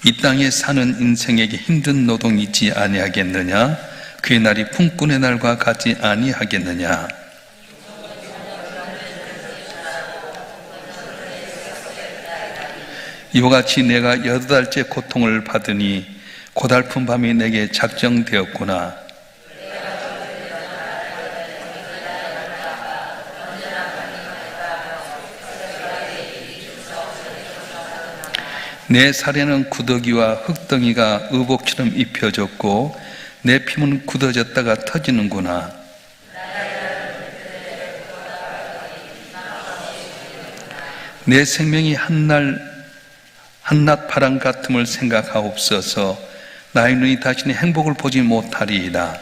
이 땅에 사는 인생에게 힘든 노동이 있지 아니하겠느냐? 그의 날이 품꾼의 날과 같지 아니하겠느냐? 이와 같이 내가 8달째 고통을 받으니 고달픈 밤이 내게 작정되었구나. 내 살에는 구더기와 흙덩이가 의복처럼 입혀졌고 내 피는 굳어졌다가 터지는구나. 내 생명이 한낮 바람 같음을 생각하옵소서. 나의 눈이 다시는 행복을 보지 못하리이다.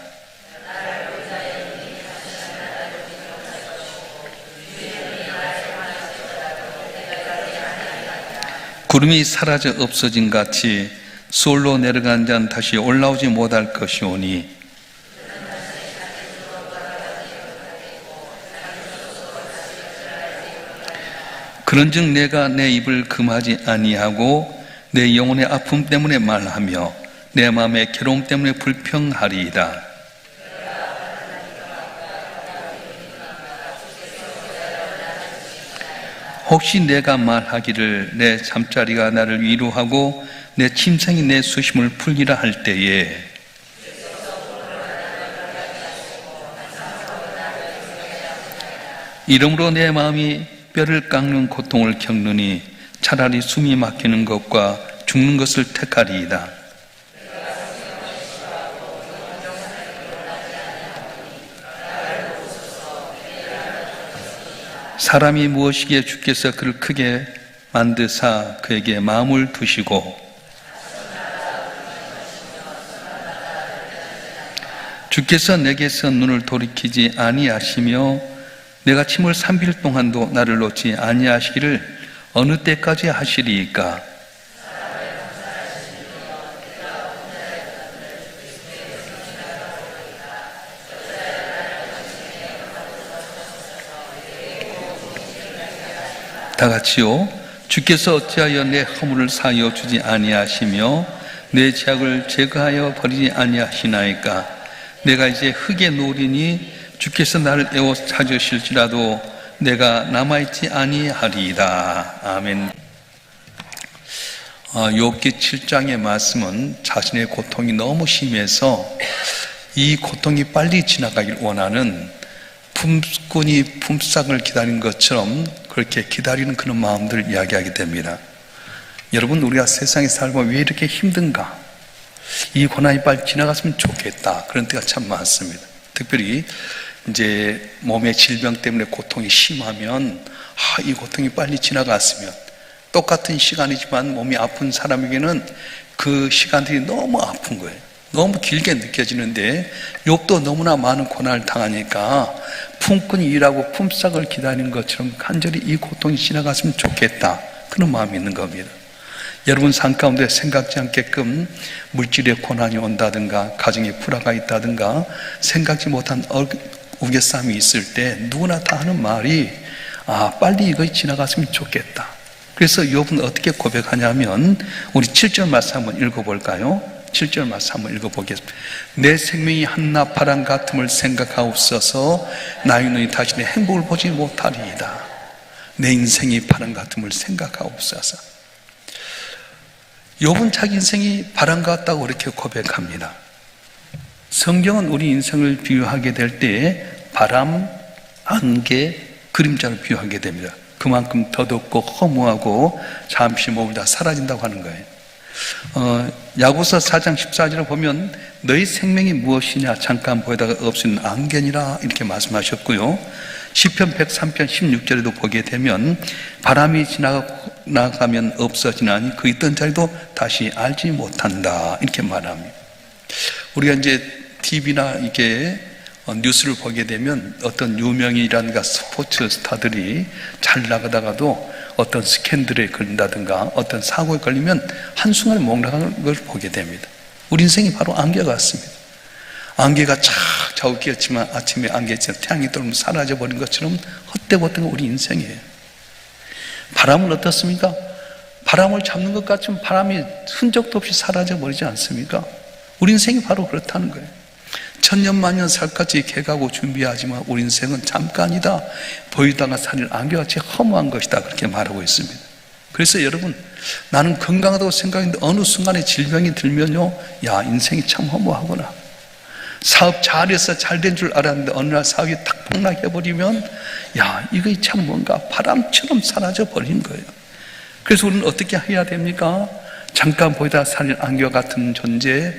구름이 사라져 없어진 같이 수월로 내려간 자는 다시 올라오지 못할 것이오니 그런즉 내가 내 입을 금하지 아니하고 내 영혼의 아픔 때문에 말하며 내 마음의 괴로움 때문에 불평하리이다. 혹시 내가 말하기를 내 잠자리가 나를 위로하고 내 침상이 내 수심을 풀리라 할 때에 이러므로 내 마음이 뼈를 깎는 고통을 겪느니 차라리 숨이 막히는 것과 죽는 것을 택하리이다. 사람이 무엇이기에 주께서 그를 크게 만드사 그에게 마음을 두시고 주께서 내게서 눈을 돌이키지 아니하시며 내가 침을 3일 동안도 나를 놓지 아니하시기를 어느 때까지 하시리이까? 다 같이요. 주께서 어찌하여 내 허물을 사하여 주지 아니하시며 내 죄악을 제거하여 버리지 아니하시나이까? 내가 이제 흙에 놓으리니 주께서 나를 에워 찾으실지라도 내가 남아있지 아니하리이다. 아멘. 욥기 7장의 말씀은 자신의 고통이 너무 심해서 이 고통이 빨리 지나가길 원하는 품꾼이 품삯을 기다리는 것처럼 그렇게 기다리는 그런 마음들을 이야기하게 됩니다. 여러분, 우리가 세상에 살고 왜 이렇게 힘든가? 이 고난이 빨리 지나갔으면 좋겠다. 그런 때가 참 많습니다. 특별히 이제 몸의 질병 때문에 고통이 심하면 이 고통이 빨리 지나갔으면, 똑같은 시간이지만 몸이 아픈 사람에게는 그 시간들이 너무 아픈 거예요. 너무 길게 느껴지는데 욥도 너무나 많은 고난을 당하니까 품꾼이 일하고 품삯을 기다리는 것처럼 간절히 이 고통이 지나갔으면 좋겠다, 그런 마음이 있는 겁니다. 여러분 삶 가운데 생각지 않게끔 물질의 고난이 온다든가 가정에 불화가 있다든가 생각지 못한 우겨싸움이 있을 때 누구나 다 하는 말이 빨리 이거 지나갔으면 좋겠다. 그래서 욥은 어떻게 고백하냐면 우리 7절 말씀 한번 읽어볼까요? 7절 말씀 한번 읽어보겠습니다. 내 생명이 한낮 바람 같음을 생각하옵소서. 나의 눈이 다시는 행복을 보지 못하리이다. 내 인생이 바람 같음을 생각하옵소서. 욥은 자기 인생이 바람 같다고 그렇게 고백합니다. 성경은 우리 인생을 비유하게 될 때에 바람, 안개, 그림자를 비유하게 됩니다. 그만큼 더덥고 허무하고 잠시 머물다 사라진다고 하는 거예요. 야고보서 4장 14절을 보면 너희 생명이 무엇이냐 잠깐 보이다가 없어지는 안개니라 이렇게 말씀하셨고요. 시편 103편 16절에도 보게 되면 바람이 지나가면 없어지나니 그 있던 자리도 다시 알지 못한다 이렇게 말합니다. 우리가 이제 TV나 이게 뉴스를 보게 되면 어떤 유명인이라든가 스포츠 스타들이 잘 나가다가도 어떤 스캔들에 걸린다든가 어떤 사고에 걸리면 한순간에 몽롱한 걸 보게 됩니다. 우리 인생이 바로 안개 같습니다. 안개가 착 자고 끼었지만 아침에 안개처럼 태양이 떠오르면 사라져버린 것처럼 헛되고 헛된 우리 인생이에요. 바람은 어떻습니까? 바람을 잡는 것 같지만 바람이 흔적도 없이 사라져 버리지 않습니까? 우리 인생이 바로 그렇다는 거예요. 천년만년 살까지 개가고 준비하지만 우리 인생은 잠깐이다. 보이다가 사실 안개같이 허무한 것이다. 그렇게 말하고 있습니다. 그래서 여러분, 나는 건강하다고 생각했는데 어느 순간에 질병이 들면요, 야, 인생이 참 허무하구나. 사업 잘해서 잘 된 줄 알았는데 어느 날 사업이 탁 폭락해버리면, 야, 이거 참 뭔가 바람처럼 사라져 버린 거예요. 그래서 우리는 어떻게 해야 됩니까? 잠깐 보이다 사라진 안개와 같은 존재,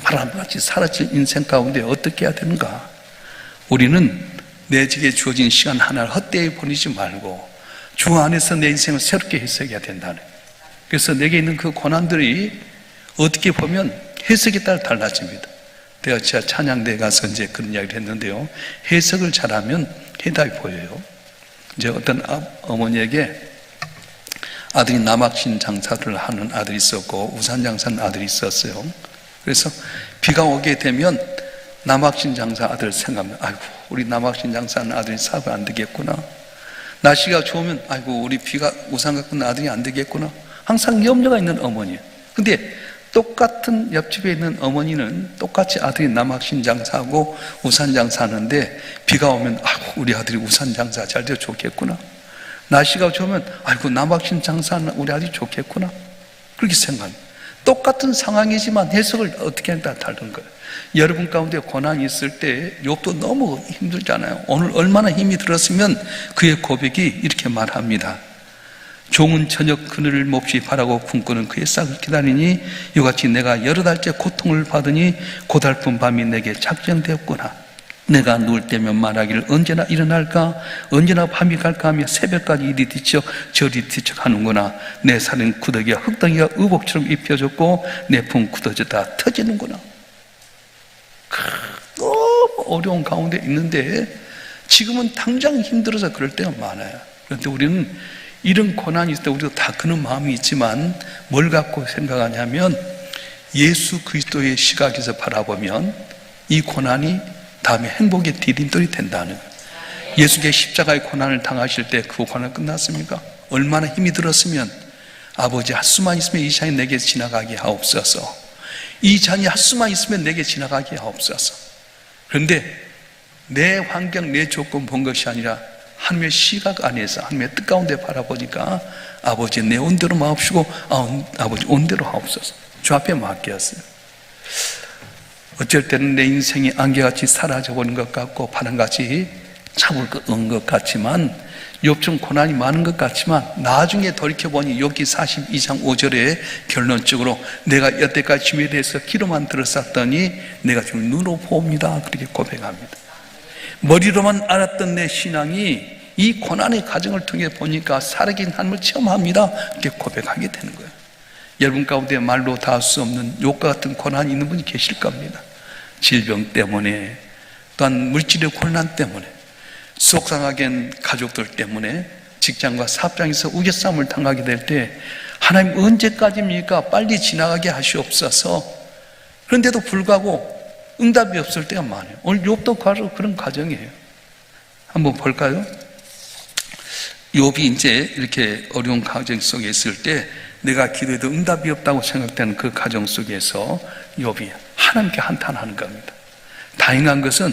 바람같이 사라질 인생 가운데 어떻게 해야 되는가? 우리는 내게 주어진 시간 하나를 헛되이 보내지 말고 주 안에서 내 인생을 새롭게 해석해야 된다는 거예요. 그래서 내게 있는 그 고난들이 어떻게 보면 해석에 따라 달라집니다. 제가 찬양대에 가서 이제 그런 이야기를 했는데요. 해석을 잘하면 해답이 보여요. 이제 어떤 어머니에게 아들이 남학신 장사를 하는 아들이 있었고 우산 장사하는 아들이 있었어요. 그래서 비가 오게 되면 남학신 장사 아들을 생각하면, 아이고, 우리 남학신 장사하는 아들이 사업이 안 되겠구나. 날씨가 좋으면, 아이고, 우리 비가 우산 갖고 있는 아들이 안 되겠구나. 항상 염려가 있는 어머니예요. 근데 똑같은 옆집에 있는 어머니는 똑같이 아들이 남학신 장사하고 우산 장사하는데 비가 오면, 아이고, 우리 아들이 우산 장사 잘 되어 좋겠구나. 날씨가 좋으면, 아이고, 남학신 장사하는 우리 아들이 좋겠구나. 그렇게 생각합니다. 똑같은 상황이지만 해석을 어떻게 하냐에 따라 다른 거예요. 여러분 가운데 고난이 있을 때 욥도 너무 힘들잖아요. 오늘 얼마나 힘이 들었으면 그의 고백이 이렇게 말합니다. 종은 저녁 그늘을 몹시 바라고 꿈꾸는 그의 싹을 기다리니 이같이 내가 여러 달째 고통을 받으니 고달픈 밤이 내게 작정되었구나. 내가 누울 때면 말하기를 언제나 일어날까, 언제나 밤이 갈까 하며 새벽까지 이리 뒤척 저리 뒤척 하는구나. 내 살은 구더기와 흙덩이가 의복처럼 입혀졌고 내 품 굳어졌다 터지는구나. 너무 어려운 가운데 있는데 지금은 당장 힘들어서 그럴 때가 많아요. 그런데 우리는 이런 고난이 있을 때 우리도 다 그런 마음이 있지만 뭘 갖고 생각하냐면 예수 그리스도의 시각에서 바라보면 이 고난이 다음에 행복의 디딤돌이 된다는 거예요. 예수께서 십자가의 고난을 당하실 때 그 고난 끝났습니까? 얼마나 힘이 들었으면 아버지 할 수만 있으면 이 잔이 내게 지나가게 하옵소서. 이 잔이 할 수만 있으면 내게 지나가게 하옵소서. 그런데 내 환경, 내 조건 본 것이 아니라 하나님의 시각 안에서 하나님의 뜻 가운데 바라보니까 아버지 내 온대로 마옵시고 아버지 온대로 하옵소서. 주 앞에 맡겼어요. 어쩔 때는 내 인생이 안개같이 사라져버린 것 같고 바람같이 잡을 것 같지만 욥좀 고난이 많은 것 같지만 나중에 돌이켜보니 욥기 42장 5절에 결론적으로 내가 여태까지 주에 대해서 귀로만 들었었더니 내가 지금 눈으로 봅니다. 그렇게 고백합니다. 머리로만 알았던 내 신앙이 이 고난의 과정을 통해 보니까 살아계신 하나님을 체험합니다. 이렇게 고백하게 되는 거예요. 여러분 가운데 말로 다 할 수 없는 욥과 같은 고난이 있는 분이 계실 겁니다. 질병 때문에 또한 물질의 고난 때문에 속상하게 가족들 때문에 직장과 사업장에서 우겨싸움을 당하게 될 때 하나님 언제까지입니까? 빨리 지나가게 하시옵소서. 그런데도 불구하고 응답이 없을 때가 많아요. 오늘 욥도 바로 그런 과정이에요. 한번 볼까요? 욥이 이제 이렇게 어려운 과정 속에 있을 때 내가 기도해도 응답이 없다고 생각되는 그 과정 속에서 욥이 하나님께 한탄하는 겁니다. 다행한 것은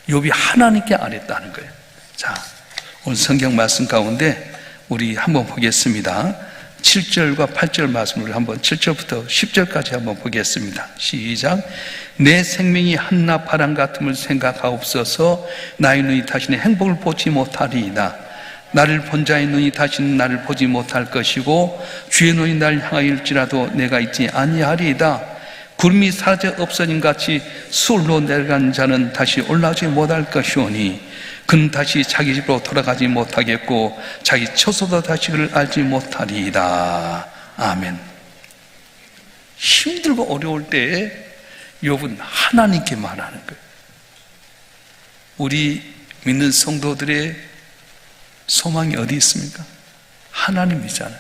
욥이 하나님께 안 했다는 거예요. 자, 오늘 성경 말씀 가운데 우리 한번 보겠습니다. 7절과 8절 말씀을 한번 7절부터 10절까지 한번 보겠습니다. 시작. 내 생명이 한낮 바람 같음을 생각하옵소서. 나의 눈이 다시는 행복을 보지 못하리이다. 나를 본 자의 눈이 다시는 나를 보지 못할 것이고 주의 눈이 나를 향하일지라도 내가 있지 아니하리이다. 구름이 사라져 없어진 같이 수울로 내려간 자는 다시 올라오지 못할 것이오니 그는 다시 자기 집으로 돌아가지 못하겠고 자기 처소도 다시 그를 알지 못하리이다. 아멘. 힘들고 어려울 때 욥은 하나님께 말하는 거예요. 우리 믿는 성도들의 소망이 어디 있습니까? 하나님이잖아요.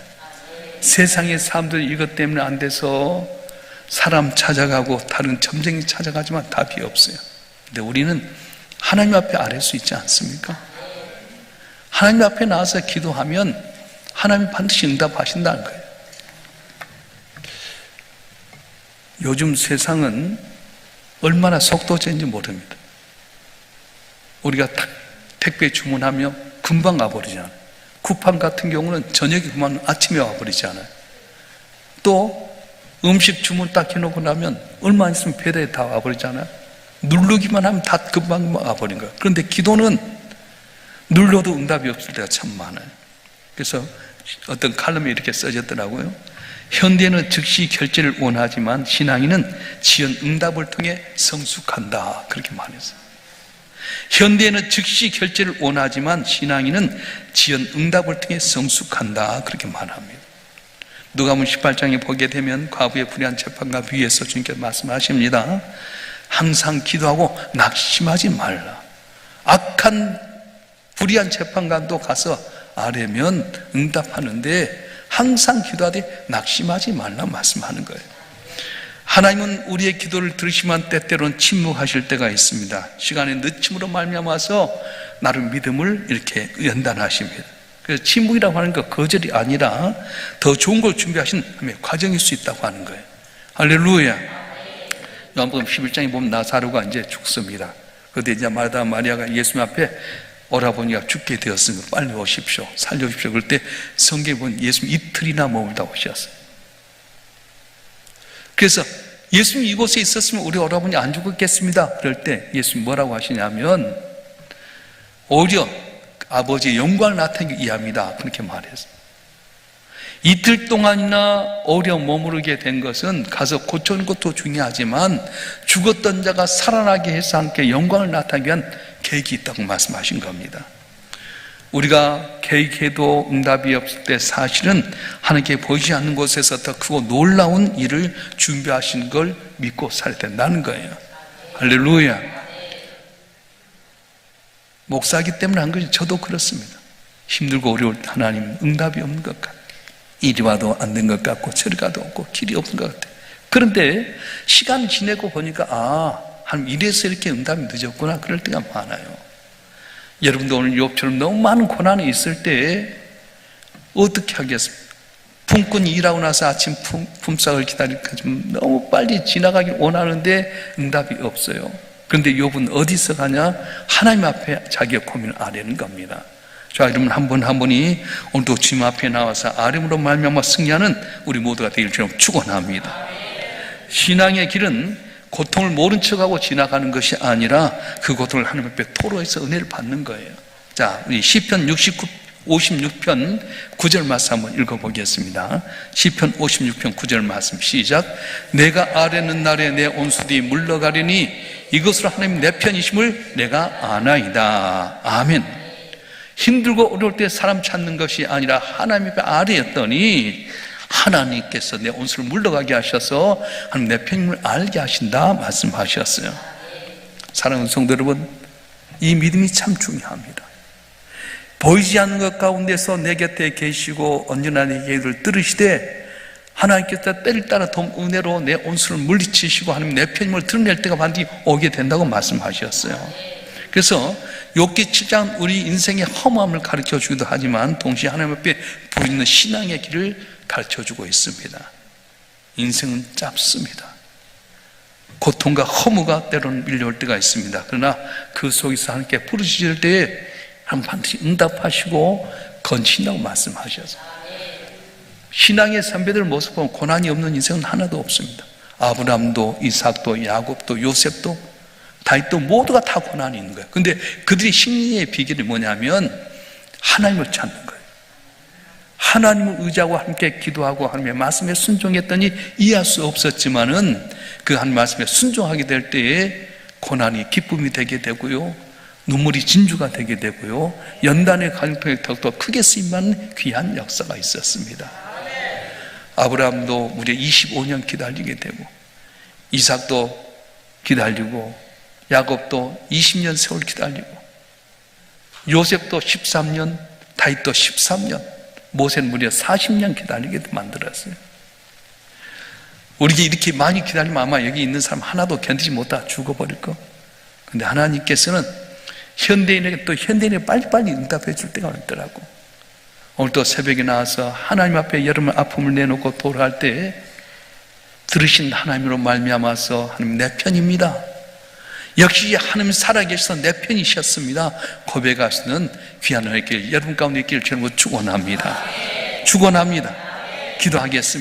세상의 사람들이 이것 때문에 안 돼서 사람 찾아가고 다른 점쟁이 찾아가지만 답이 없어요. 근데 우리는 하나님 앞에 아뢰 수 있지 않습니까? 하나님 앞에 나와서 기도하면 하나님 반드시 응답하신다는 거예요. 요즘 세상은 얼마나 속도제인지 모릅니다. 우리가 택배 주문하면 금방 가버리잖아요. 쿠팡 같은 경우는 저녁에 그만 아침에 와버리잖아요. 또 음식 주문 딱 해놓고 나면 얼마 있으면 배달에 다 와버리잖아요. 누르기만 하면 다 금방 와버린 거예요. 그런데 기도는 눌러도 응답이 없을 때가 참 많아요. 그래서 어떤 칼럼에 이렇게 써졌더라고요. 현대는 즉시 결제를 원하지만 신앙인은 지연 응답을 통해 성숙한다. 그렇게 말했어요. 현대는 즉시 결제를 원하지만 신앙인은 지연 응답을 통해 성숙한다. 그렇게 말합니다. 누가복음 18장에 보게 되면 과부의 불의한 재판과 비유해서 주님께서 말씀하십니다. 항상 기도하고 낙심하지 말라. 악한 불의한 재판관도 가서 아뢰면 응답하는데 항상 기도하되 낙심하지 말라 말씀하는 거예요. 하나님은 우리의 기도를 들으시면 때때로는 침묵하실 때가 있습니다. 시간의 늦춤으로 말미암아서 나름 믿음을 이렇게 연단하십니다. 그래서 침묵이라고 하는 거 거절이 아니라 더 좋은 걸 준비하신 과정일 수 있다고 하는 거예요. 할렐루야. 요한복음 11장에 보면 나사로가 이제 죽습니다. 그런데 이제 마르다 마리아가 예수님 앞에 오라버니가 죽게 되었으니까 빨리 오십시오. 살려주십시오. 그럴 때 성경에 보면 예수님 이틀이나 머물다 오셨어요. 그래서 예수님 이곳에 있었으면 우리 오라버니 안 죽었겠습니다. 그럴 때 예수님 뭐라고 하시냐면 오히려 아버지의 영광을 나타내기 위함이다. 그렇게 말했어요. 이틀 동안이나 오히려 머무르게 된 것은 가서 고쳐는 것도 중요하지만 죽었던 자가 살아나게 해서 함께 영광을 나타내기 위한 계획이 있다고 말씀하신 겁니다. 우리가 계획해도 응답이 없을 때 사실은 하나님께 보이지 않는 곳에서 더 크고 놀라운 일을 준비하신 걸 믿고 살아야 된다는 거예요. 할렐루야. 목사이기 때문에 한 것이 저도 그렇습니다. 힘들고 어려울 때 하나님 응답이 없는 것 같아요. 이리 와도 안 된 것 같고 저리 가도 없고 길이 없는 것 같아요. 그런데 시간 지내고 보니까 하나님 이래서 이렇게 응답이 늦었구나 그럴 때가 많아요. 여러분도 오늘 욥처럼 너무 많은 고난이 있을 때 어떻게 하겠습니까? 품꾼이 일하고 나서 아침 품삯을 기다리니까 좀 너무 빨리 지나가길 원하는데 응답이 없어요. 그런데 욥은 어디서 가냐? 하나님 앞에 자기의 고민을 아뢰는 겁니다. 자, 여러분 한 분 한 분이 오늘도 주님 앞에 나와서 아뢰므로 말미암아 승리하는 우리 모두가 되길 주님 축원합니다. 신앙의 길은 고통을 모른 척하고 지나가는 것이 아니라 그 고통을 하나님 앞에 토로해서 은혜를 받는 거예요. 자, 우리 시편 56편 9절 말씀 한번 읽어보겠습니다. 시편 56편 9절 말씀 시작. 내가 아뢰는 날에 내 온수들이 물러가려니 이것으로 하나님 내 편이심을 내가 아나이다. 아멘. 힘들고 어려울 때 사람 찾는 것이 아니라 하나님 앞에 아뢰었더니 하나님께서 내 온수를 물러가게 하셔서 하나님 내 편임을 알게 하신다 말씀하셨어요. 사랑하는 성도 여러분, 이 믿음이 참 중요합니다. 보이지 않는 것 가운데서 내 곁에 계시고 언제나 내 얘기를 들으시되 하나님께서 때를 따라 은혜로 내 온수를 물리치시고 하나님 내 편임을 드러낼 때가 반드시 오게 된다고 말씀하셨어요. 그래서 욥기 7장 우리 인생의 허무함을 가르쳐 주기도 하지만 동시에 하나님 앞에 부르짖는 신앙의 길을 가르쳐 주고 있습니다. 인생은 짧습니다. 고통과 허무가 때로는 밀려올 때가 있습니다. 그러나 그 속에서 하나님께 부르짖을 때에 하나님 반드시 응답하시고 건진다고 말씀하셔서 신앙의 선배들 모습 보면 고난이 없는 인생은 하나도 없습니다. 아브라함도 이삭도 야곱도 요셉도 다윗도 모두가 다 고난이 있는 거예요. 그런데 그들의 승리의 비결이 뭐냐면 하나님을 찾는 거예요. 하나님을 의지하고 함께 기도하고 하나님의 말씀에 순종했더니 이해할 수 없었지만은 그 하나님의 말씀에 순종하게 될 때에 고난이 기쁨이 되게 되고요, 눈물이 진주가 되게 되고요, 연단의 가정통에 더욱더 크게 쓰임받는 귀한 역사가 있었습니다. 아브라함도 무려 25년 기다리게 되고 이삭도 기다리고 야곱도 20년 세월 기다리고 요셉도 13년, 다윗도 13년, 모세는 무려 40년 기다리게 만들었어요. 우리가 이렇게 많이 기다리면 아마 여기 있는 사람 하나도 견디지 못하고 죽어버릴 거. 근데 하나님께서는 현대인에게 또 현대인에 빨리빨리 응답해 줄 때가 있더라고. 오늘 또 새벽에 나와서 하나님 앞에 여러분 아픔을 내놓고 돌아갈 때 들으신 하나님으로 말미암아서 하나님 내 편입니다. 역시 하나님 살아계셔서 내 편이셨습니다. 고백하시는 귀한 하나님께 여러분 가운데 있기를 주님으로 축원합니다. 축원합니다. 기도하겠습니다.